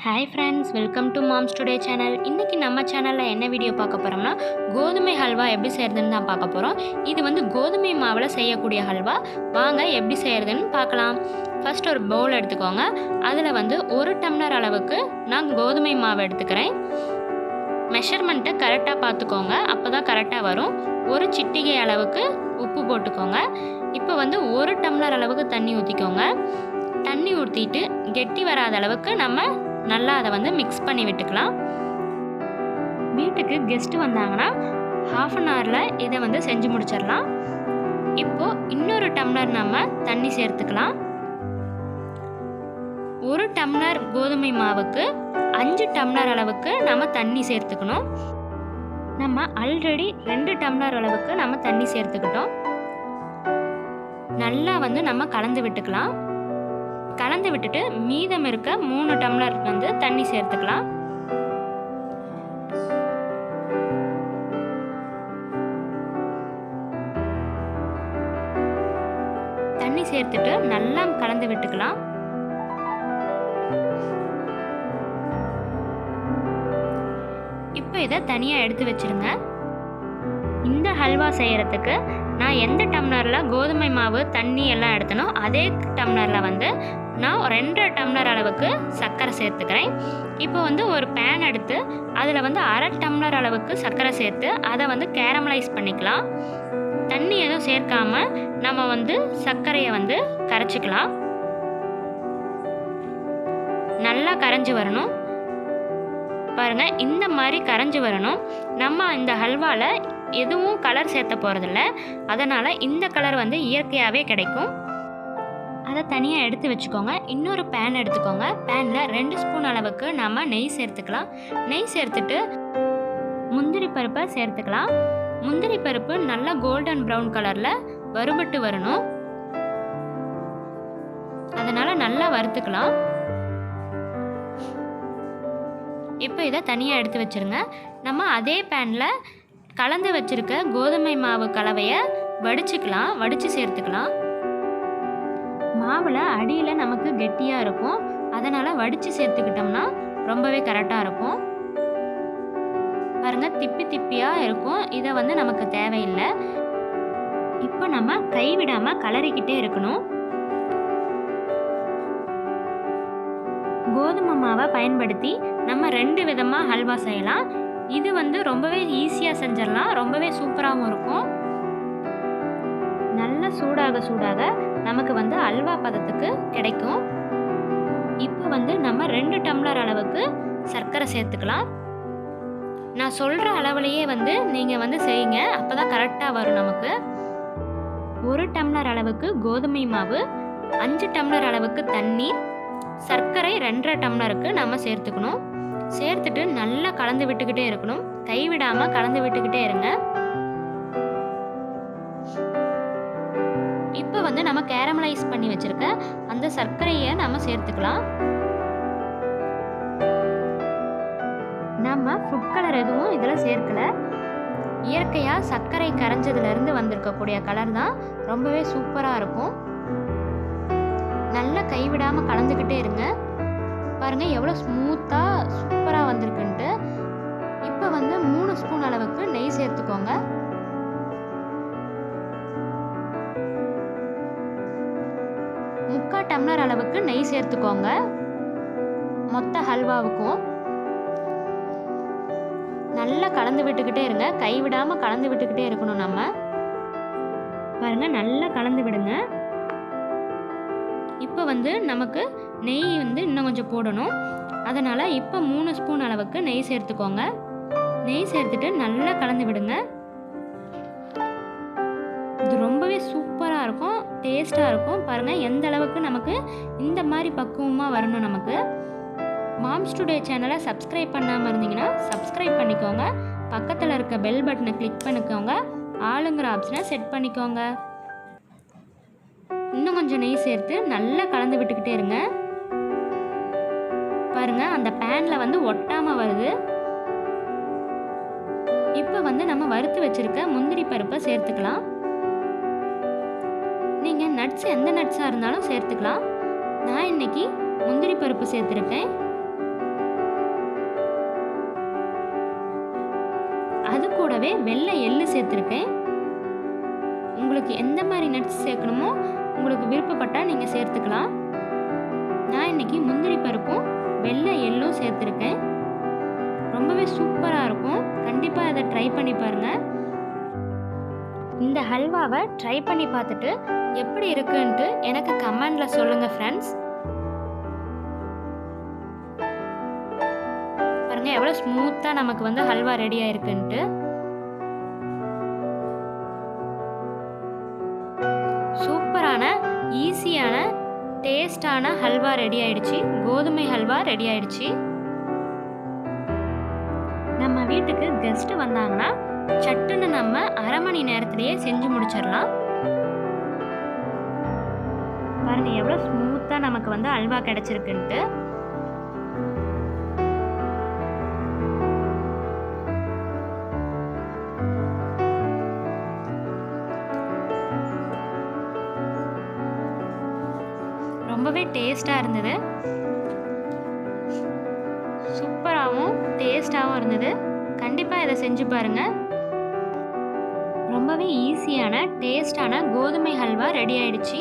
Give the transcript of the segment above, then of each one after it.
Hi friends, welcome to Moms Today channel. இன்னைக்கு நம்ம சேனல்ல என்ன வீடியோ பார்க்க போறோம்னா கோதுமை ஹல்வா எப்படி செய்யறதுன்னு தான் பார்க்க போறோம். இது வந்து கோதுமை மாவுல செய்யக்கூடிய ஹல்வா. வாங்க எப்படி செய்யறதுன்னு பார்க்கலாம். ஃபர்ஸ்ட் ஒரு பவுல் எடுத்துக்கோங்க. அதுல வந்து 1 டம்ளர் அளவுக்கு நான் கோதுமை மாவு எடுத்துக்கிறேன். மெஷர்மெண்ட்டை கரெக்டாக பார்த்துக்கோங்க, அப்போ தான் கரெக்டாக வரும். ஒரு சிட்டிகை அளவுக்கு உப்பு போட்டுக்கோங்க. இப்போ வந்து 1 டம்ளர் அளவுக்கு தண்ணி ஊற்றிக்கோங்க. தண்ணி ஊற்றிட்டு கெட்டி வராத அளவுக்கு நம்ம நல்லா அதை வந்து மிக்ஸ் பண்ணி விட்டுக்கலாம். வீட்டுக்கு கெஸ்ட்டு வந்தாங்கன்னா ½ அன் ஹவரில் இதை வந்து செஞ்சு முடிச்சிடலாம். இப்போது இன்னொரு டம்ளர் நம்ம தண்ணி சேர்த்துக்கலாம். 1 டம்ளர் கோதுமை மாவுக்கு 5 டம்ளர் அளவுக்கு நம்ம தண்ணி சேர்த்துக்கணும். நம்ம ஆல்ரெடி 2 டம்ளர் அளவுக்கு நம்ம தண்ணி சேர்த்துக்கிட்டோம். நல்லா வந்து நம்ம கலந்து விட்டுக்கலாம். கலந்து விட்டுட்டு மீதம் இருக்க 3 டம்ளர் வந்து தண்ணி சேர்த்துக்கலாம். தண்ணி சேர்த்துட்டு நல்லா கலந்து விட்டுக்கலாம். இப்போ இதை தனியாக எடுத்து வச்சிருங்க. இந்த ஹல்வா செய்யறதுக்கு நான் எந்த டம்ளரில் கோதுமை மாவு தண்ணி எல்லாம் எடுத்தனோ அதே டம்ளரில் வந்து நான் 2 டம்ளர் அளவுக்கு சர்க்கரை சேர்த்துக்கிறேன். இப்போ வந்து ஒரு பேன் எடுத்து அதில் வந்து ½ டம்ளர் அளவுக்கு சர்க்கரை சேர்த்து அதை வந்து கேரமலைஸ் பண்ணிக்கலாம். தண்ணி எதுவும் சேர்க்காம நம்ம வந்து சர்க்கரையை வந்து கரைச்சிக்கலாம். நல்லா கரைஞ்சி வரணும். பாருங்க, இந்த மாதிரி கரைஞ்சி வரணும். நம்ம இந்த ஹல்வாவில் எதுவும் கலர் சேர்த்த போகிறதில்ல, அதனால் இந்த கலர் வந்து இயற்கையாகவே கிடைக்கும். அதை தனியாக எடுத்து வச்சுக்கோங்க. இன்னொரு பேன் எடுத்துக்கோங்க. பேனில் 2 ஸ்பூன் அளவுக்கு நம்ம நெய் சேர்த்துக்கலாம். நெய் சேர்த்துட்டு முந்திரி பருப்பை சேர்த்துக்கலாம். முந்திரி பருப்பு நல்லா கோல்டன் ப்ரௌன் கலரில் வறுபட்டு வரணும். அதனால் நல்லா வறுத்துக்கலாம். இப்போ இதை தனியாக எடுத்து வச்சுருங்க. நம்ம அதே பேனில் கலந்து வச்சுருக்க கோதுமை மாவு கலவையை வடித்து சேர்த்துக்கலாம். மாவில் அடியில் நமக்கு கெட்டியாக இருக்கும், அதனால் வடித்து சேர்த்துக்கிட்டோம்னா ரொம்பவே கரெக்டாக இருக்கும். பாருங்கள், திப்பி திப்பியாக இருக்கும். இதை வந்து நமக்கு தேவையில்லை. இப்போ நம்ம கைவிடாமல் கலரிக்கிட்டே இருக்கணும். கோதுமை மாவை பயன்படுத்தி நம்ம 2 விதமாக ஹல்வா செய்யலாம். இது வந்து ரொம்பவே ஈஸியாக செஞ்சிடலாம், ரொம்பவே சூப்பராகவும் இருக்கும். நல்ல சூடாக நமக்கு வந்து அல்வா பதத்துக்கு கிடைக்கும். இப்போ வந்து நம்ம 2 டம்ளர் அளவுக்கு சர்க்கரை சேர்த்துக்கலாம். நான் சொல்கிற அளவுலையே வந்து நீங்கள் வந்து செய்யுங்க, அப்போ தான் கரெக்டாக வரும் நமக்கு. 1 டம்ளர் அளவுக்கு கோதுமை மாவு, 5 டம்ளர் அளவுக்கு தண்ணீர், சர்க்கரை 2½ டம்ளருக்கு நம்ம சேர்த்துக்கணும். சேர்த்துட்டு நல்லா கலந்து விட்டுக்கிட்டே இருக்கணும். கைவிடாமல் கலந்து விட்டுக்கிட்டே இருங்க. இப்போ வந்து நம்ம கேரமலைஸ் பண்ணி வச்சிருக்க அந்த சர்க்கரையை நம்ம சேர்த்துக்கலாம். நம்ம ஃபுட் கலர் எதுவும் இதில் சேர்க்கல. இயற்கையாக சர்க்கரை கரைஞ்சதுலேருந்து வந்திருக்கக்கூடிய கலர் தான் ரொம்பவே சூப்பராக இருக்கும். நல்லா கைவிடாமல் கலந்துக்கிட்டே இருங்க. பாருங்கள் எவ்வளோ ஸ்மூத்தாக சூப்பராக வந்திருக்குன்ட்டு. இப்போ வந்து 3 ஸ்பூன் அளவுக்கு நெய் சேர்த்துக்கோங்க. முக்கால் டம்ளர் அளவுக்கு நெய் சேர்த்துக்கோங்க மொத்த ஹல்வாவுக்கும். நல்லா கலந்து விட்டுக்கிட்டே இருங்க. கைவிடாமல் கலந்து விட்டுக்கிட்டே இருக்கணும். நம்ம பாருங்கள், நல்லா கலந்து விடுங்க. இப்போ வந்து நமக்கு நெய் வந்து இன்னும் கொஞ்சம் போடணும். அதனால் இப்போ 3 ஸ்பூன் அளவுக்கு நெய் சேர்த்துக்கோங்க. நெய் சேர்த்துட்டு நல்லா கலந்து விடுங்க. இது ரொம்பவே சூப்பராக இருக்கும், டேஸ்ட்டாக இருக்கும். பாருங்கள் எந்த அளவுக்கு நமக்கு இந்த மாதிரி பக்குவமாக வரணும். நமக்கு மாம்ஸ் டுடே சேனலை சப்ஸ்கிரைப் பண்ணாமல் இருந்தீங்கன்னா சப்ஸ்கிரைப் பண்ணிக்கோங்க. பக்கத்தில் இருக்க பெல் பட்டனை கிளிக் பண்ணிக்கோங்க. ஆளுங்கிற ஆப்ஷனை செட் பண்ணிக்கோங்க. இன்னும் கொஞ்சம் நெய் சேர்த்து நல்லா கலந்து விட்டுக்கிட்டே இருங்க. பாருங்க, அந்த பேனில் வந்து ஒட்டாமல் வருது. இப்போ வந்து நம்ம வறுத்து வச்சிருக்க முந்திரி பருப்பை சேர்த்துக்கலாம். நீங்கள் நட்ஸ் எந்த நட்ஸாக இருந்தாலும் சேர்த்துக்கலாம். நான் இன்னைக்கு முந்திரி பருப்பு சேர்த்துருக்கேன். கூடவே வெள்ளை எள்ளு சேர்த்துருக்கேன். உங்களுக்கு எந்த மாதிரி நட்ஸ் சேர்க்கணுமோ உங்களுக்கு விருப்பப்பட்டால் நீங்கள் சேர்த்துக்கலாம். நான் இன்றைக்கி முந்திரி பருப்பும் வெள்ளை எள்ளும் சேர்த்துருக்கேன். ரொம்பவே சூப்பராக இருக்கும். கண்டிப்பாக அதை ட்ரை பண்ணி பாருங்கள். இந்த ஹல்வாவை ட்ரை பண்ணி பார்த்துட்டு எப்படி இருக்குன்ட்டு எனக்கு கமெண்டில் சொல்லுங்கள் ஃப்ரெண்ட்ஸ். பாருங்கள் எவ்வளோ ஸ்மூத்தாக நமக்கு வந்து ஹல்வா ரெடி ஆயிருக்குன்ட்டு. சூப்பரான ஈஸியான டேஸ்டான ஹல்வா ரெடி ஆயிடுச்சு. கோதுமை ஹல்வா ரெடி ஆயிடுச்சு. நம்ம வீட்டுக்கு கெஸ்ட் வந்தாங்கன்னா சட்டுன்னு நம்ம அரை மணி நேரத்திலேயே செஞ்சு முடிச்சிடலாம். பாருங்க எவ்வளோ ஸ்மூத்தாக நமக்கு வந்து ஹல்வா கிடைச்சிருக்குன்ட்டு. ரொம்பவே டேஸ்டாக இருந்தது. சூப்பராகவும் டேஸ்டாகவும் இருந்தது. கண்டிப்பாக இதை செஞ்சு பாருங்கள். ரொம்பவே ஈஸியான டேஸ்டான கோதுமை ஹல்வா ரெடி ஆயிடுச்சு.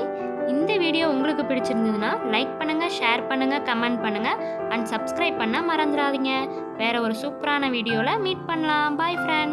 இந்த வீடியோ உங்களுக்கு பிடிச்சிருந்ததுன்னா லைக் பண்ணுங்கள், ஷேர் பண்ணுங்கள், கமெண்ட் பண்ணுங்கள் அண்ட் சப்ஸ்கிரைப் பண்ண மறந்துடாதீங்க. வேறு ஒரு சூப்பரான வீடியோவில் மீட் பண்ணலாம். Bye friends.